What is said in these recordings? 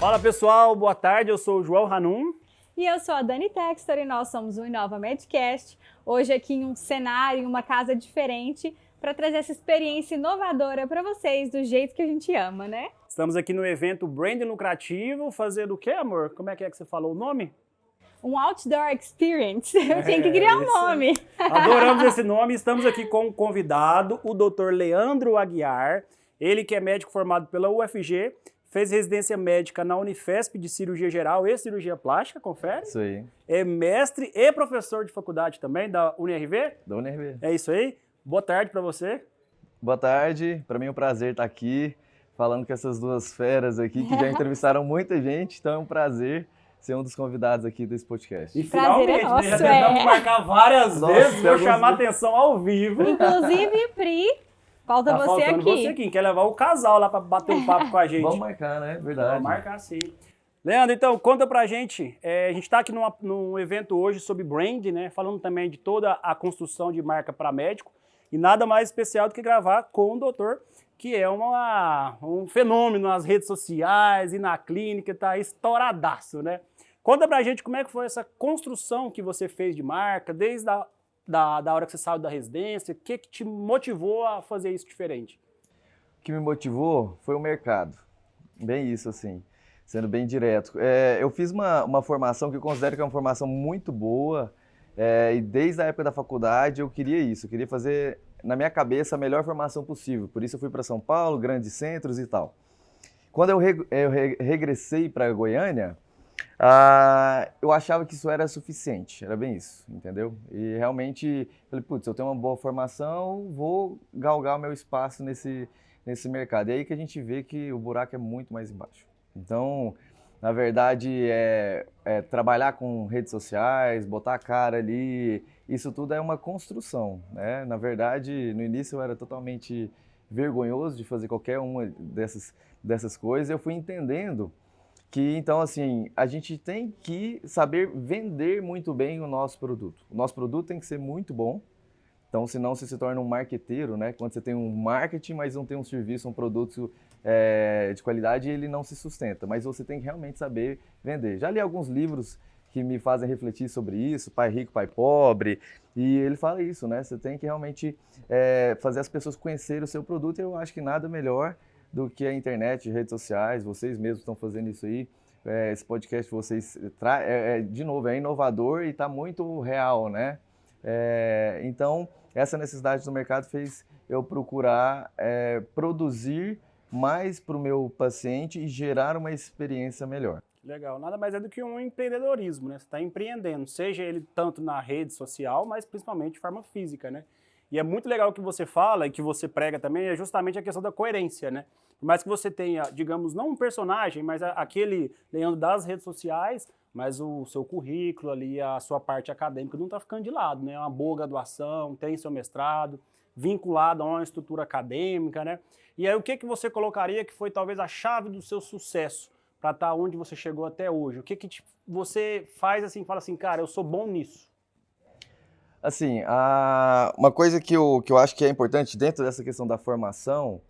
Fala pessoal, boa tarde, eu sou o João Hanum. E eu sou a Dani Textor e nós somos o Inova Medcast, hoje aqui em um cenário, em uma casa diferente, para trazer essa experiência inovadora para vocês, do jeito que a gente ama, né? Estamos aqui no evento Branding Lucrativo, fazendo o quê, amor? Como é que você falou o nome? Um Outdoor Experience, eu tinha que criar um nome. Adoramos esse nome, estamos aqui com um convidado, o Dr. Leandro Aguiar, ele que é médico formado pela UFG, fez residência médica na Unifesp de cirurgia geral e cirurgia plástica, confere? Isso aí. É mestre e professor de faculdade também da UniRV? Da UniRV. É isso aí. Boa tarde para você. Boa tarde, para mim é um prazer estar aqui, falando com essas duas feras aqui, que já entrevistaram muita gente, então é um prazer ser um dos convidados aqui desse podcast. E Prazer finalmente, é nosso, já tentamos marcar várias vezes, vou chamar a vezes. atenção ao vivo. Inclusive, Pri, falta Tá você faltando aqui. você aqui, quer levar o casal lá para bater um papo com a gente. Vamos marcar, né? Verdade. Vamos marcar sim. Leandro, então, conta pra gente. A gente está aqui num evento hoje sobre brand, né? Falando também de toda a construção de marca para médico. E nada mais especial do que gravar com o doutor, que é um fenômeno nas redes sociais e na clínica, tá estouradaço, né? Conta pra gente como é que foi essa construção que você fez de marca, desde da hora que você saiu da residência, o que te motivou a fazer isso diferente? O que me motivou foi o mercado. Bem isso, assim, sendo bem direto. Eu fiz uma formação que eu considero que é uma formação muito boa, e desde a época da faculdade eu queria isso, eu queria fazer, na minha cabeça, a melhor formação possível. Por isso eu fui para São Paulo, grandes centros e tal. Quando eu regressei para Goiânia, eu achava que isso era suficiente, era bem isso, entendeu? E realmente, falei, putz, eu tenho uma boa formação, vou galgar o meu espaço nesse mercado. E aí que a gente vê que o buraco é muito mais embaixo. Então, na verdade, trabalhar com redes sociais, botar a cara ali, isso tudo é uma construção, né? Na verdade, no início eu era totalmente vergonhoso de fazer qualquer uma dessas coisas. Eu fui entendendo que, então, assim, a gente tem que saber vender muito bem o nosso produto. O nosso produto tem que ser muito bom, então, senão você se torna um marqueteiro, né? Quando você tem um marketing, mas não tem um serviço, um produto de qualidade, ele não se sustenta. Mas você tem que realmente saber vender. Já li alguns livros que me fazem refletir sobre isso, Pai Rico, Pai Pobre, e ele fala isso, né? Você tem que realmente fazer as pessoas conhecerem o seu produto, e eu acho que nada melhor do que a internet, redes sociais, vocês mesmos estão fazendo isso aí. Esse podcast vocês de novo, é inovador e está muito real, né? Então, essa necessidade do mercado fez eu procurar produzir mais para o meu paciente e gerar uma experiência melhor. Legal, nada mais é do que um empreendedorismo, né? Você está empreendendo, seja ele tanto na rede social, mas principalmente de forma física, né? E é muito legal o que você fala e que você prega também, é justamente a questão da coerência, né? Por mais que você tenha, digamos, não um personagem, mas aquele Leandro das redes sociais, mas o seu currículo ali, a sua parte acadêmica não está ficando de lado, né? Uma boa graduação, tem seu mestrado, vinculado a uma estrutura acadêmica, né? E aí o que você colocaria que foi talvez a chave do seu sucesso para estar onde você chegou até hoje? O que você faz assim, fala assim, cara, eu sou bom nisso? Assim, uma coisa que eu acho que é importante dentro dessa questão da formação,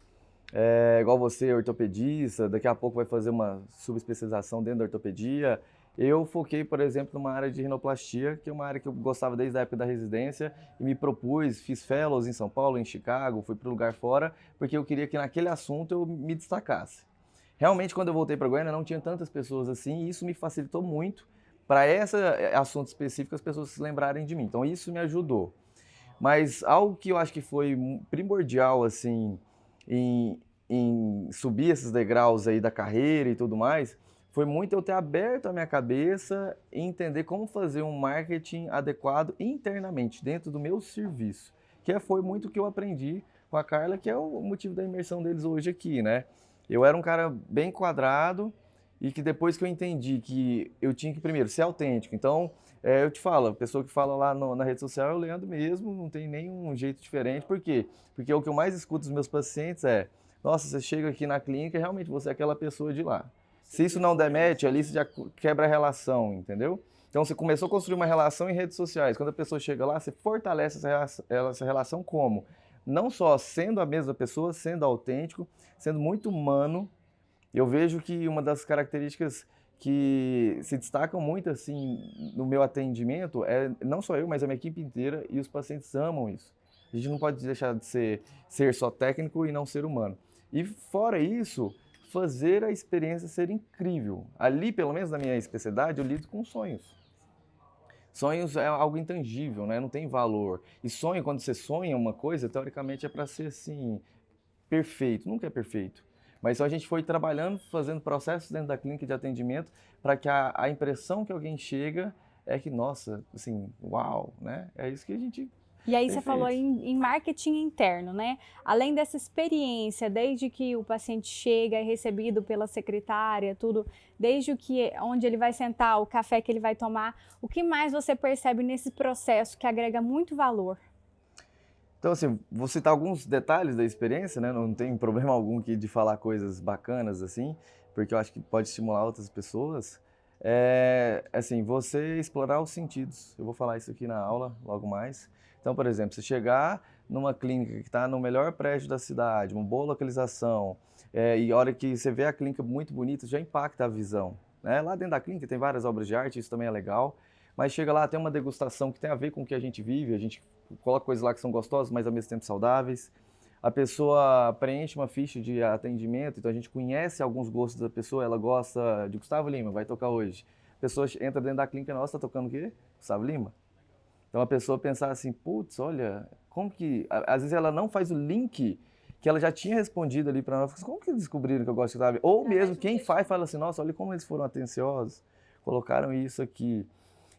igual você, ortopedista, daqui a pouco vai fazer uma subespecialização dentro da ortopedia. Eu foquei, por exemplo, numa área de rinoplastia, que é uma área que eu gostava desde a época da residência, e me propus, fiz fellows em São Paulo, em Chicago, fui para o lugar fora, porque eu queria que naquele assunto eu me destacasse. Realmente, quando eu voltei para Goiânia, não tinha tantas pessoas assim, e isso me facilitou muito para esse assunto específico as pessoas se lembrarem de mim. Então, isso me ajudou. Mas algo que eu acho que foi primordial, assim, em subir esses degraus aí da carreira e tudo mais, foi muito eu ter aberto a minha cabeça e entender como fazer um marketing adequado internamente, dentro do meu serviço. Que foi muito o que eu aprendi com a Carla, que é o motivo da imersão deles hoje aqui, né? Eu era um cara bem quadrado e que depois que eu entendi que eu tinha que primeiro ser autêntico. Então, eu te falo, a pessoa que fala lá na rede social é o Leandro mesmo, não tem nenhum jeito diferente. Por quê? Porque o que eu mais escuto dos meus pacientes é: nossa, você chega aqui na clínica e realmente você é aquela pessoa de lá. Se isso não der match, ali você já quebra a relação, entendeu? Então você começou a construir uma relação em redes sociais. Quando a pessoa chega lá, você fortalece essa relação como? Não só sendo a mesma pessoa, sendo autêntico, sendo muito humano, Eu vejo que uma das características que se destacam muito assim no meu atendimento é não só eu, mas a minha equipe inteira e os pacientes amam isso. A gente não pode deixar de ser só técnico e não ser humano. E fora isso, fazer a experiência ser incrível. Ali, pelo menos na minha especialidade, eu lido com sonhos. Sonhos é algo intangível, né? Não tem valor. E sonho, quando você sonha uma coisa, teoricamente é para ser assim, perfeito. Nunca é perfeito. Mas então a gente foi trabalhando, fazendo processos dentro da clínica de atendimento para que a impressão que alguém chega é que, nossa, assim, uau, né? É isso que a gente E aí tem você falou feito. em marketing interno, né? Além dessa experiência, desde que o paciente chega, é recebido pela secretária, tudo, desde onde ele vai sentar, o café que ele vai tomar, o que mais você percebe nesse processo que agrega muito valor? Então, assim, vou citar alguns detalhes da experiência, né? Não tem problema algum aqui de falar coisas bacanas, assim, porque eu acho que pode estimular outras pessoas. Assim, você explorar os sentidos. Eu vou falar isso aqui na aula logo mais. Então, por exemplo, você chegar numa clínica que está no melhor prédio da cidade, uma boa localização, e a hora que você vê a clínica muito bonita, já impacta a visão, né? Lá dentro da clínica tem várias obras de arte, isso também é legal, mas chega lá, tem uma degustação que tem a ver com o que a gente vive, a gente coloca coisas lá que são gostosas, mas ao mesmo tempo saudáveis. A pessoa preenche uma ficha de atendimento, então a gente conhece alguns gostos da pessoa, ela gosta de Gustavo Lima, vai tocar hoje. A pessoa entra dentro da clínica, nossa, tá tocando o quê? Gustavo Lima. Então a pessoa pensar assim, putz, olha, como que... Às vezes ela não faz o link que ela já tinha respondido ali para nós, como que eles descobriram que eu gosto de Gustavo Lima? Ou mesmo quem faz fala assim, nossa, olha como eles foram atenciosos, colocaram isso aqui.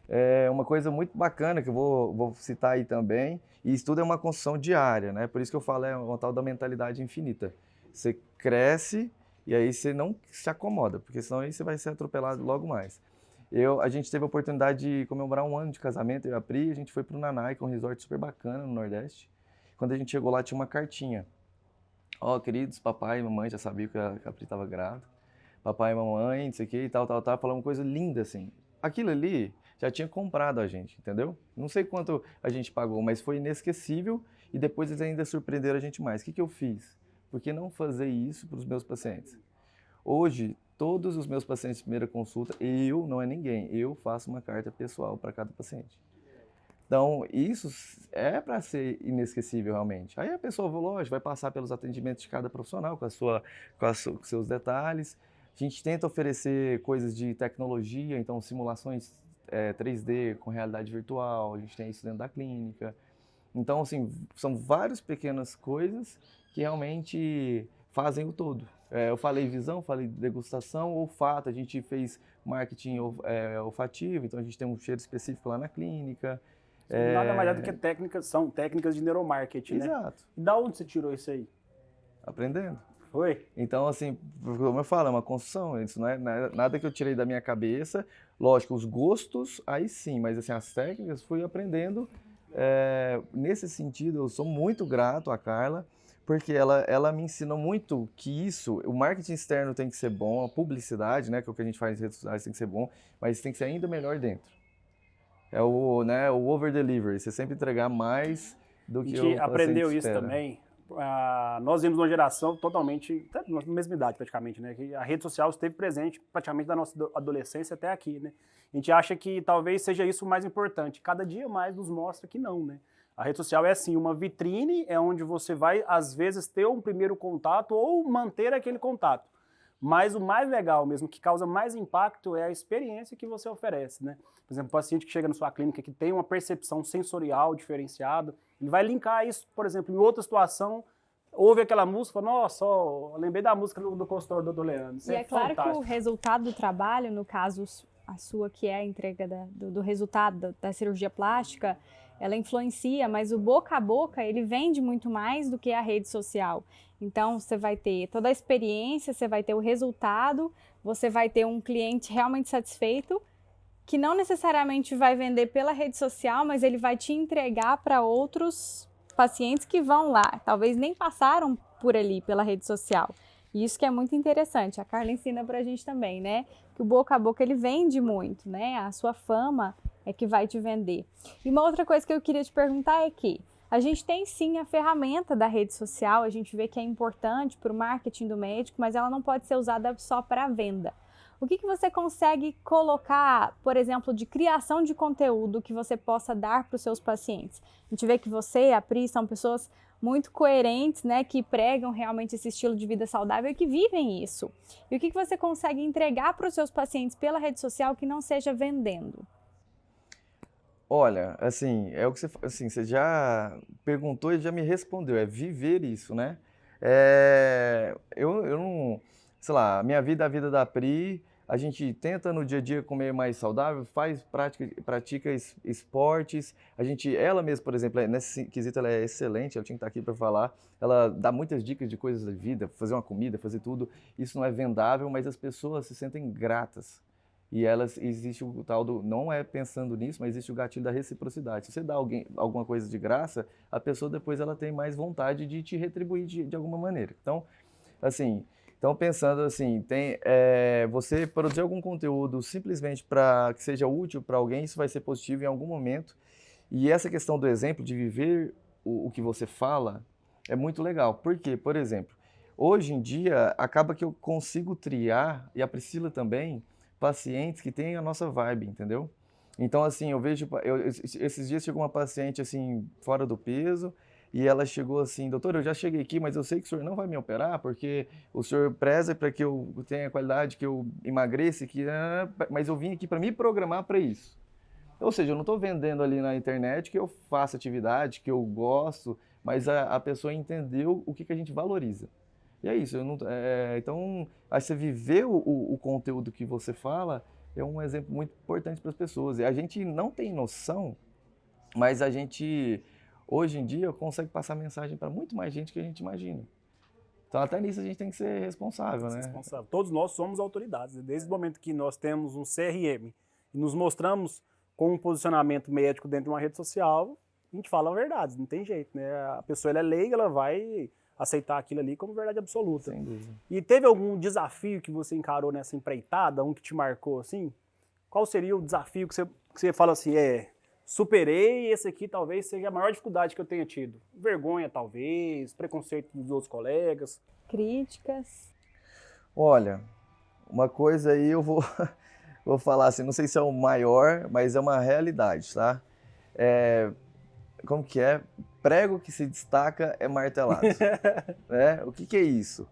É uma coisa muito bacana que eu vou citar aí também, e isso tudo é uma construção diária, né? Por isso que eu falo, é uma tal da mentalidade infinita. Você cresce e aí você não se acomoda, porque senão aí você vai ser atropelado logo mais. A gente teve a oportunidade de comemorar 1 ano de casamento, eu e a Pri, a gente foi para o Nanai, que é um resort super bacana no Nordeste. Quando a gente chegou lá, tinha uma cartinha. Ó, queridos, papai e mamãe já sabiam que a Pri estava grávida. Papai e mamãe, não sei o que, e tal, falando uma coisa linda, assim. Aquilo ali já tinha comprado a gente, entendeu? Não sei quanto a gente pagou, mas foi inesquecível e depois eles ainda surpreenderam a gente mais. O que eu fiz? Por que não fazer isso para os meus pacientes? Hoje, todos os meus pacientes de primeira consulta, não é ninguém, eu faço uma carta pessoal para cada paciente. Então, isso é para ser inesquecível realmente. Aí a pessoa, lógico, vai passar pelos atendimentos de cada profissional, com os seus detalhes. A gente tenta oferecer coisas de tecnologia, então simulações 3D com realidade virtual, a gente tem isso dentro da clínica. Então, assim, são várias pequenas coisas que realmente fazem o todo. Eu falei visão, falei degustação, olfato, a gente fez marketing olfativo, então a gente tem um cheiro específico lá na clínica. Nada mais é do que são técnicas de neuromarketing, né? Exato. E da onde você tirou isso aí? Aprendendo. Foi? Então, assim, como eu falo, é uma construção, isso não é nada que eu tirei da minha cabeça. Lógico, os gostos, aí sim, mas assim, as técnicas fui aprendendo. Nesse sentido, eu sou muito grato à Carla, porque ela me ensinou muito que o marketing externo tem que ser bom, a publicidade, né, que é o que a gente faz nas redes sociais, tem que ser bom, mas tem que ser ainda melhor dentro. É o over-delivery, você sempre entregar mais do que o A gente aprendeu paciente isso espera. também. Nós vimos uma geração totalmente, até na mesma idade praticamente, né? Que a rede social esteve presente praticamente da nossa adolescência até aqui, né? A gente acha que talvez seja isso o mais importante. Cada dia mais nos mostra que não, né? A rede social é assim, uma vitrine, é onde você vai, às vezes, ter um primeiro contato ou manter aquele contato. Mas o mais legal mesmo, que causa mais impacto, é a experiência que você oferece, né? Por exemplo, o paciente que chega na sua clínica que tem uma percepção sensorial diferenciada, ele vai linkar isso, por exemplo, em outra situação, ouve aquela música, fala, nossa, lembrei da música do consultório do Leandro. Isso E é claro fantástico. que o resultado do trabalho, no caso a sua, que é a entrega do resultado da cirurgia plástica, ela influencia, mas o boca a boca, ele vende muito mais do que a rede social. Então, você vai ter toda a experiência, você vai ter o resultado, você vai ter um cliente realmente satisfeito, que não necessariamente vai vender pela rede social, mas ele vai te entregar para outros pacientes que vão lá, talvez nem passaram por ali pela rede social. E isso que é muito interessante, a Carla ensina pra gente também, né? Que o boca a boca ele vende muito, né? A sua fama é que vai te vender. E uma outra coisa que eu queria te perguntar é que A gente tem sim a ferramenta da rede social, a gente vê que é importante para o marketing do médico, mas ela não pode ser usada só para venda. O que você consegue colocar, por exemplo, de criação de conteúdo que você possa dar para os seus pacientes? A gente vê que você e a Pri são pessoas muito coerentes, né, que pregam realmente esse estilo de vida saudável e que vivem isso. E o que você consegue entregar para os seus pacientes pela rede social que não seja vendendo? Olha, assim, é o que você já perguntou e já me respondeu, é viver isso, né? Eu não, sei lá, a minha vida, a vida da Pri, a gente tenta no dia a dia comer mais saudável, pratica esportes, ela mesma, por exemplo, nesse quesito ela é excelente, ela tinha que estar aqui para falar, ela dá muitas dicas de coisas da vida, fazer uma comida, fazer tudo, isso não é vendável, mas as pessoas se sentem gratas. E existe o tal do, não é pensando nisso, mas existe o gatilho da reciprocidade. Se você dá alguma coisa de graça, a pessoa depois ela tem mais vontade de te retribuir de alguma maneira. Então, assim, pensando assim, você produzir algum conteúdo simplesmente para que seja útil para alguém, isso vai ser positivo em algum momento. E essa questão do exemplo, de viver o que você fala, é muito legal. Por quê? Por exemplo, hoje em dia, acaba que eu consigo triar, e a Priscila também, pacientes que têm a nossa vibe, entendeu? Então, assim, eu vejo, esses dias chegou uma paciente, assim, fora do peso, e ela chegou assim, doutor, eu já cheguei aqui, mas eu sei que o senhor não vai me operar, porque o senhor preza para que eu tenha qualidade, que eu emagreça, mas eu vim aqui para me programar para isso. Ou seja, eu não estou vendendo ali na internet que eu faço atividade, que eu gosto, mas a pessoa entendeu o que a gente valoriza. E é isso, então, aí você viver o conteúdo que você fala é um exemplo muito importante para as pessoas. E a gente não tem noção, mas a gente, hoje em dia, consegue passar mensagem para muito mais gente que a gente imagina. Então, até nisso a gente tem que ser responsável, né? Responsável. Todos nós somos autoridades. Desde o momento que nós temos um CRM e nos mostramos com um posicionamento médico dentro de uma rede social, a gente fala a verdade, não tem jeito, né? A pessoa ela é leiga, ela vai aceitar aquilo ali como verdade absoluta. Sem dúvida. E teve algum desafio que você encarou nessa empreitada, um que te marcou assim? Qual seria o desafio que você fala assim, superei, esse aqui talvez seja a maior dificuldade que eu tenha tido? Vergonha, talvez, preconceito dos outros colegas? Críticas? Olha, uma coisa aí eu vou falar assim, não sei se é o maior, mas é uma realidade, tá? Como que é? Prego que se destaca é martelado. O que é isso?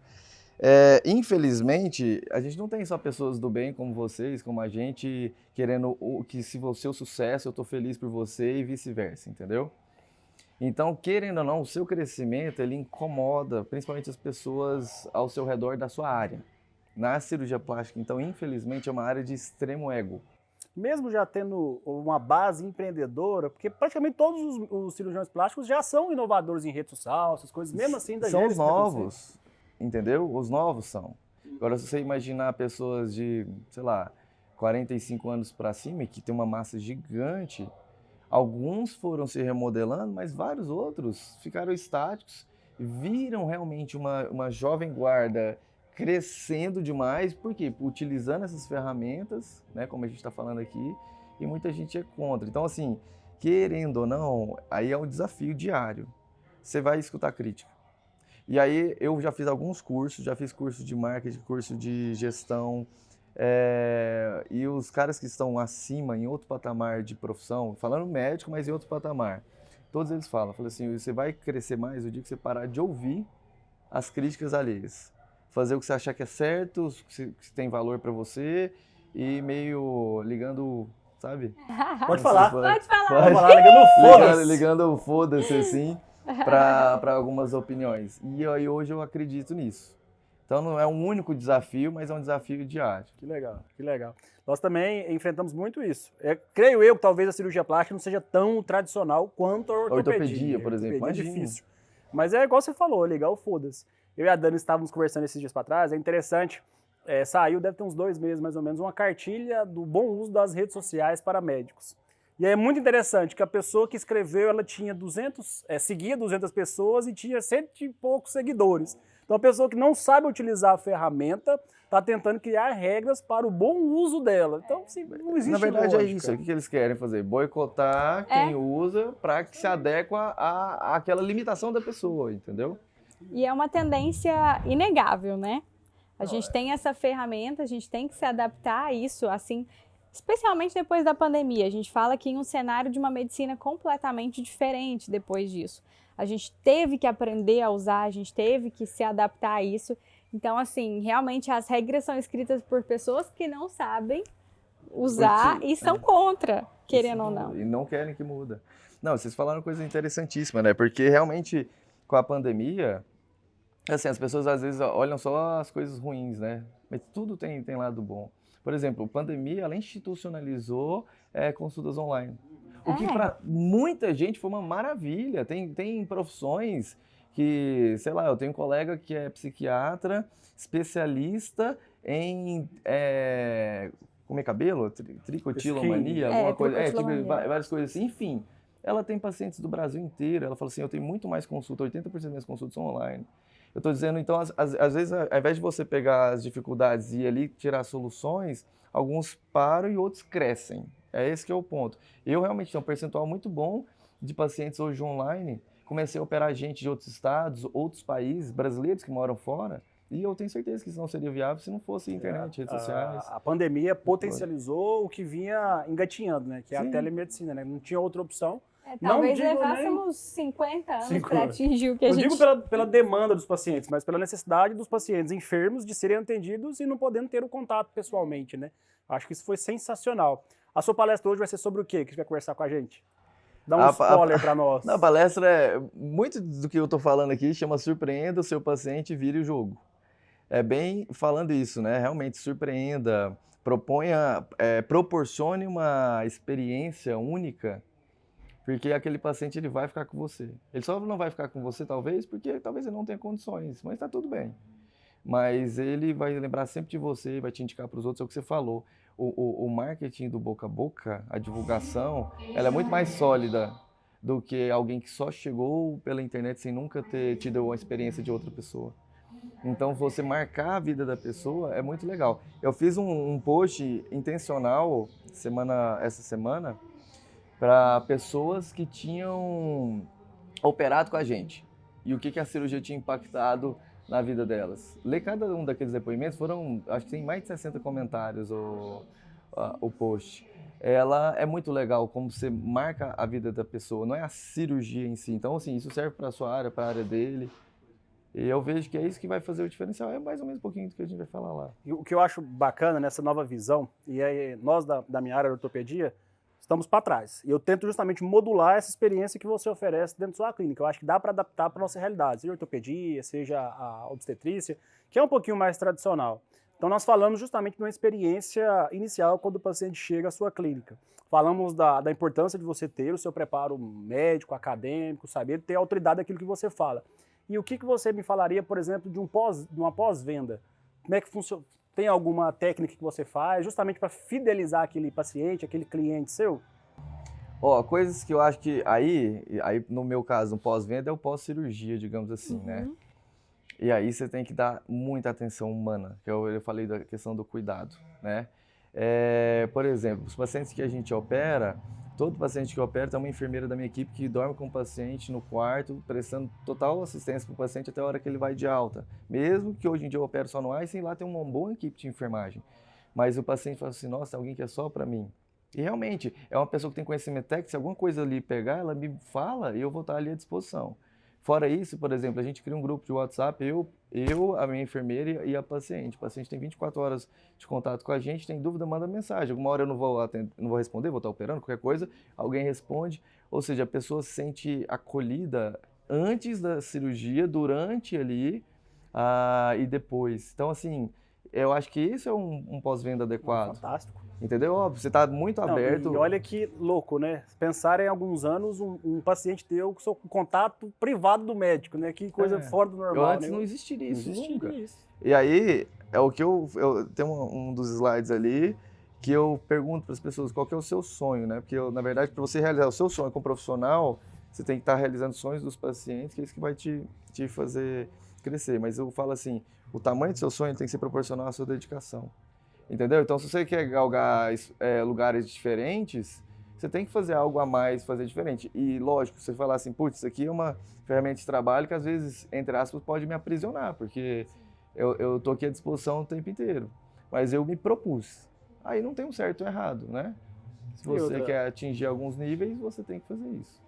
Infelizmente, a gente não tem só pessoas do bem como vocês, como a gente, querendo que se você é o sucesso, eu estou feliz por você e vice-versa, entendeu? Então, querendo ou não, o seu crescimento, ele incomoda, principalmente as pessoas ao seu redor da sua área. Na cirurgia plástica, então, infelizmente, é uma área de extremo ego. Mesmo já tendo uma base empreendedora, porque praticamente todos os cirurgiões plásticos já são inovadores em rede social, essas coisas, mesmo assim ainda são os novos, entendeu? Os novos são. Agora, se você imaginar pessoas de, sei lá, 45 anos para cima, que tem uma massa gigante, alguns foram se remodelando, mas vários outros ficaram estáticos, viram realmente uma jovem guarda crescendo demais, por quê? Utilizando essas ferramentas, né, como a gente está falando aqui, e muita gente é contra. Então, assim, querendo ou não, aí é um desafio diário. Você vai escutar crítica. E aí eu já fiz alguns cursos, já fiz curso de marketing, curso de gestão, e os caras que estão acima, em outro patamar de profissão, falando médico, mas em outro patamar, todos eles falam assim, você vai crescer mais o dia que você parar de ouvir as críticas alheias. Fazer o que você achar que é certo, que tem valor para você e meio ligando, sabe? Pode falar. Pode falar. Pode falar, ligando foda-se. Ligando foda-se, assim, para algumas opiniões. E aí hoje eu acredito nisso. Então não é um único desafio, mas é um desafio diário. Que legal, que legal. Nós também enfrentamos muito isso. Creio eu que talvez a cirurgia plástica não seja tão tradicional quanto a ortopedia. Por exemplo, é difícil. Mas é igual você falou, ligar o foda-se. Eu e a Dani estávamos conversando esses dias para trás, é interessante, saiu, deve ter uns 2 meses mais ou menos, uma cartilha do bom uso das redes sociais para médicos. E aí é muito interessante que a pessoa que escreveu, ela tinha seguia 200 pessoas e tinha 100 e poucos seguidores. Então a pessoa que não sabe utilizar a ferramenta está tentando criar regras para o bom uso dela. Então, assim, não existe Na verdade lógica. é isso, o que eles querem fazer? Boicotar quem usa para que se adequa àquela limitação da pessoa, entendeu? E é uma tendência inegável, né? A gente tem essa ferramenta, a gente tem que se adaptar a isso, assim, especialmente depois da pandemia. A gente fala que em um cenário de uma medicina completamente diferente depois disso. A gente teve que aprender a usar, a gente teve que se adaptar a isso. Então, assim, realmente as regras são escritas por pessoas que não sabem usar e são contra, querendo ou não. E não querem que muda. Não, vocês falaram coisa interessantíssima, né? Porque realmente, com a pandemia, assim, as pessoas às vezes olham só as coisas ruins, né? Mas tudo tem lado bom. Por exemplo, a pandemia, ela institucionalizou consultas online. O que para muita gente foi uma maravilha. Tem profissões que, sei lá, eu tenho um colega que é psiquiatra, especialista em comer cabelo, tricotilomania, alguma coisa, tipo, várias coisas assim. Enfim, ela tem pacientes do Brasil inteiro. Ela fala assim, eu tenho muito mais consulta, 80% das minhas consultas são online. Eu estou dizendo, então, às vezes, ao invés de você pegar as dificuldades e ali tirar soluções, alguns param e outros crescem. É esse que é o ponto. Eu realmente tenho um percentual muito bom de pacientes hoje online. Comecei a operar gente de outros estados, outros países, brasileiros que moram fora, e eu tenho certeza que isso não seria viável se não fosse internet, redes sociais. A pandemia potencializou o que vinha engatinhando, né? Que é a telemedicina, né? Não tinha outra opção. Talvez levássemos 50 anos para atingir o que a gente... Não digo pela demanda dos pacientes, mas pela necessidade dos pacientes enfermos de serem atendidos e não podendo ter o contato pessoalmente, né? Acho que isso foi sensacional. A sua palestra hoje vai ser sobre o quê que você vai conversar com a gente? Dá um spoiler para nós. Na palestra, muito do que eu estou falando aqui chama Surpreenda o seu paciente e vire o jogo. É bem falando isso, né? Realmente surpreenda, proporcione uma experiência única, porque aquele paciente ele vai ficar com você. Ele só não vai ficar com você talvez porque talvez ele não tenha condições, mas está tudo bem. Mas ele vai lembrar sempre de você, vai te indicar para os outros, é o que você falou. O marketing do boca a boca, a divulgação, ela é muito mais sólida do que alguém que só chegou pela internet sem nunca ter tido uma experiência de outra pessoa. Então, você marcar a vida da pessoa é muito legal. Eu fiz um post intencional essa semana para pessoas que tinham operado com a gente e o que a cirurgia tinha impactado na vida delas. Ler cada um daqueles depoimentos, acho que tem mais de 60 comentários o post. Ela é muito legal como você marca a vida da pessoa, não é a cirurgia em si. Então, assim, isso serve para a sua área, para a área dele. E eu vejo que é isso que vai fazer o diferencial. É mais ou menos um pouquinho do que a gente vai falar lá. E o que eu acho bacana nessa nova visão, e aí nós da minha área de ortopedia, estamos para trás. E eu tento justamente modular essa experiência que você oferece dentro da sua clínica. Eu acho que dá para adaptar para a nossa realidade, seja a ortopedia, seja a obstetrícia, que é um pouquinho mais tradicional. Então nós falamos justamente de uma experiência inicial quando o paciente chega à sua clínica. Falamos da importância de você ter o seu preparo médico, acadêmico, saber ter autoridade daquilo que você fala. E o que você me falaria, por exemplo, de uma pós-venda? Como é que funciona? Tem alguma técnica que você faz justamente para fidelizar aquele paciente, aquele cliente seu? Coisas que eu acho que aí no meu caso, no pós-venda é o pós-cirurgia, digamos assim, né? E aí você tem que dar muita atenção humana, que eu falei da questão do cuidado, né? Por exemplo, os pacientes que a gente opera, todo paciente que opera tem uma enfermeira da minha equipe que dorme com o paciente no quarto, prestando total assistência para o paciente até a hora que ele vai de alta. Mesmo que hoje em dia eu opero só no Einstein, lá tem uma boa equipe de enfermagem. Mas o paciente fala assim, nossa, alguém que é só para mim. E realmente, é uma pessoa que tem conhecimento técnico, se alguma coisa ali pegar, ela me fala e eu vou estar ali à disposição. Fora isso, por exemplo, a gente cria um grupo de WhatsApp, eu, a minha enfermeira e a paciente. O paciente tem 24 horas de contato com a gente, tem dúvida, manda mensagem. Alguma hora eu não vou responder, vou estar operando, qualquer coisa, alguém responde. Ou seja, a pessoa se sente acolhida antes da cirurgia, durante ali e depois. Então, assim, eu acho que isso é um pós-venda adequado. Fantástico. Entendeu? Óbvio, você está muito aberto. E olha que louco, né? Pensar em alguns anos um paciente teu com seu contato privado do médico, né? Que coisa fora do normal. Antes não existiria isso, nunca. Isso. E aí, é o que eu tenho um dos slides ali, que eu pergunto para as pessoas qual que é o seu sonho, né? Porque, na verdade, para você realizar o seu sonho como profissional, você tem que estar realizando sonhos dos pacientes, que é isso que vai te fazer crescer. Mas eu falo assim, o tamanho do seu sonho tem que ser proporcional à sua dedicação. Entendeu? Então, se você quer galgar lugares diferentes, você tem que fazer algo a mais, fazer diferente. E, lógico, você falar assim, putz, isso aqui é uma ferramenta de trabalho que, às vezes, entre aspas, pode me aprisionar, porque eu estou aqui à disposição o tempo inteiro. Mas eu me propus. Aí não tem um certo ou errado, né? Se você quer atingir alguns níveis, você tem que fazer isso.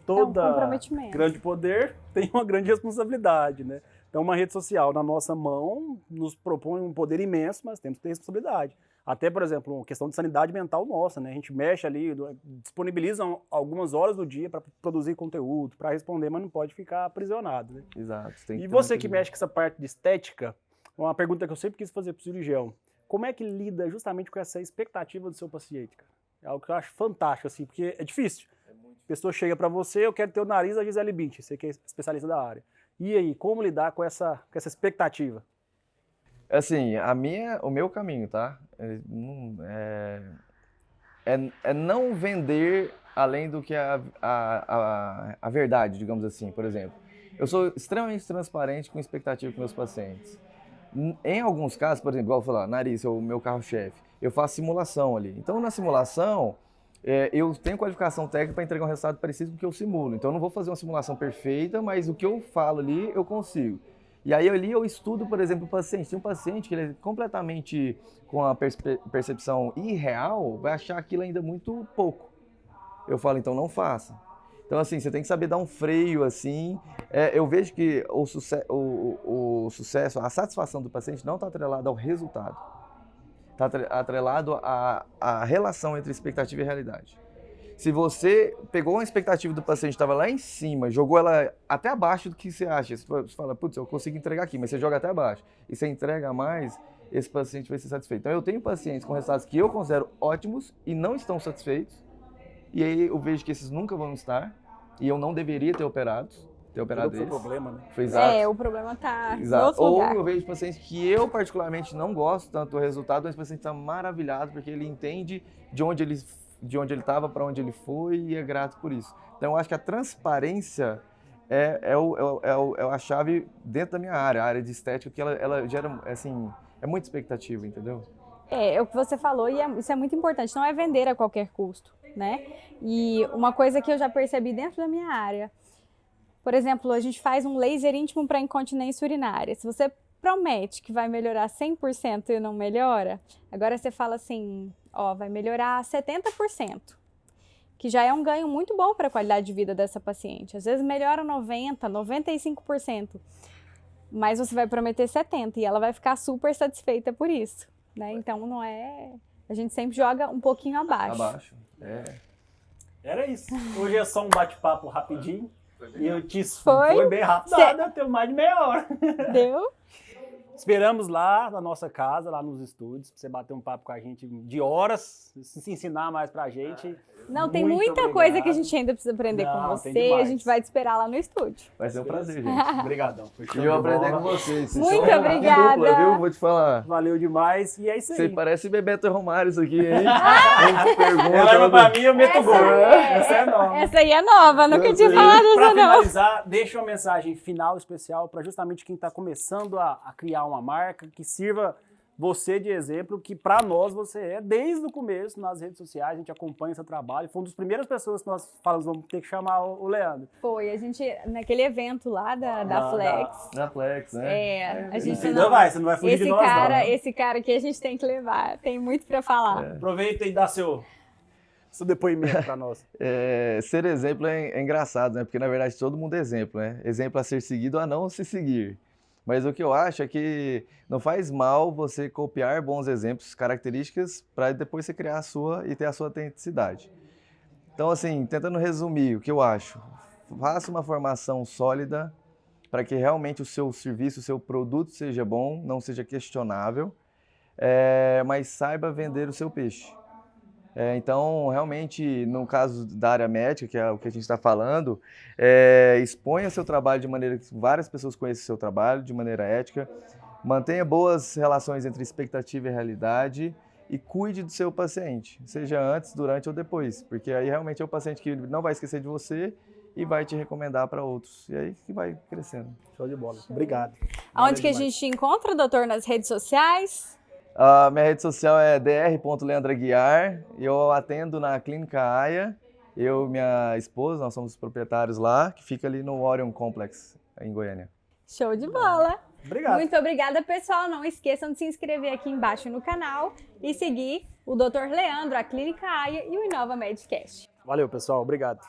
Todo comprometimento. Grande poder tem uma grande responsabilidade, né? Então, uma rede social na nossa mão nos propõe um poder imenso, mas temos que ter responsabilidade. Até, por exemplo, uma questão de sanidade mental nossa, né? A gente mexe ali, disponibiliza algumas horas do dia para produzir conteúdo, para responder, mas não pode ficar aprisionado, né? Exato. E você que mexe com essa parte de estética, uma pergunta que eu sempre quis fazer para o cirurgião, como é que lida justamente com essa expectativa do seu paciente, cara? É algo que eu acho fantástico, assim, porque é difícil. A pessoa chega para você, eu quero ter o nariz da Gisele Bündchen, você que é especialista da área. E aí, como lidar com essa expectativa? Assim, o meu caminho, tá? É não vender além do que a verdade, digamos assim. Por exemplo, eu sou extremamente transparente com expectativa com meus pacientes. Em alguns casos, por exemplo, igual eu falar, nariz é o meu carro-chefe, eu faço simulação ali. Então, na simulação, eu tenho qualificação técnica para entregar um resultado parecido com o que eu simulo. Então, eu não vou fazer uma simulação perfeita, mas o que eu falo ali, eu consigo. E aí, ali eu estudo, por exemplo, o paciente. Tem um paciente que ele é completamente com a percepção irreal, vai achar aquilo ainda muito pouco. Eu falo, então não faça. Então, assim, você tem que saber dar um freio, assim. Eu vejo que o sucesso, a satisfação do paciente não está atrelado ao resultado. Está atrelado à relação entre expectativa e realidade. Se você pegou uma expectativa do paciente, estava lá em cima, jogou ela até abaixo do que você acha, você fala, putz, eu consigo entregar aqui, mas você joga até abaixo, e você entrega mais, esse paciente vai ser satisfeito. Então, eu tenho pacientes com resultados que eu considero ótimos e não estão satisfeitos, e aí eu vejo que esses nunca vão estar, e eu não deveria ter operado Foi o problema, né? Foi exato. O problema tá em Exato. outro Ou lugar. eu vejo pacientes que eu particularmente não gosto tanto do resultado, mas o paciente está maravilhado porque ele entende de onde ele estava, para onde ele foi e é grato por isso. Então eu acho que a transparência é a chave dentro da minha área, a área de estética, que ela gera, assim, é muita expectativa, entendeu? É o que você falou e isso é muito importante, não é vender a qualquer custo, né? E uma coisa que eu já percebi dentro da minha área, por exemplo, a gente faz um laser íntimo para incontinência urinária. Se você promete que vai melhorar 100% e não melhora, agora você fala assim, vai melhorar 70%, que já é um ganho muito bom para a qualidade de vida dessa paciente. Às vezes melhora 90%, 95%, mas você vai prometer 70% e ela vai ficar super satisfeita por isso, né? Então não é... A gente sempre joga um pouquinho abaixo. Era isso. Hoje é só um bate-papo rapidinho. E eu te Foi bem rápido. Deu mais de meia hora. Deu? Esperamos lá na nossa casa, lá nos estúdios, pra você bater um papo com a gente de horas, se ensinar mais pra gente. Não, tem muita coisa que a gente ainda precisa aprender com você. A gente vai te esperar lá no estúdio. Vai ser um prazer, gente. Obrigadão. E eu aprender com vocês. Muito obrigada. Dupla, viu? Vou te falar. Valeu demais. E é isso aí. Você parece Bebeto Romário isso aqui, hein? Ela leva pra mim, eu meto gol. Essa é nova. Essa aí é nova, nunca tinha falado isso, pra não. finalizar, deixa uma mensagem final especial para justamente quem está começando a criar uma marca que sirva você de exemplo, que para nós você é desde o começo nas redes sociais, a gente acompanha seu trabalho. Foi uma das primeiras pessoas que nós falamos, vamos ter que chamar o Leandro. Foi, a gente, naquele evento lá da Flex. Da Flex, né? A gente você não vai fugir de nós, não. Esse cara aqui a gente tem que levar, tem muito para falar. Aproveita e dá seu depoimento para nós. Ser exemplo é engraçado, né? Porque na verdade todo mundo é exemplo, né? Exemplo a ser seguido ou a não se seguir. Mas o que eu acho é que não faz mal você copiar bons exemplos, características, para depois você criar a sua e ter a sua autenticidade. Então, assim, tentando resumir o que eu acho, faça uma formação sólida para que realmente o seu serviço, o seu produto seja bom, não seja questionável, mas saiba vender o seu peixe. Então, realmente, no caso da área médica, que é o que a gente está falando, exponha seu trabalho de maneira que várias pessoas conheçam o seu trabalho, de maneira ética, mantenha boas relações entre expectativa e realidade e cuide do seu paciente, seja antes, durante ou depois, porque aí realmente é o paciente que não vai esquecer de você e vai te recomendar para outros, e aí que vai crescendo. Show de bola. Obrigado. Aonde que a demais. gente te encontra, doutor, nas redes sociais? A minha rede social é dr.leandraguiar, eu atendo na Clínica AIA, eu e minha esposa, nós somos os proprietários lá, que fica ali no Orion Complex, em Goiânia. Show de bola! Obrigado. Muito obrigada, pessoal. Não esqueçam de se inscrever aqui embaixo no canal e seguir o Dr. Leandro, a Clínica AIA e o Inova Medcast. Valeu, pessoal. Obrigado.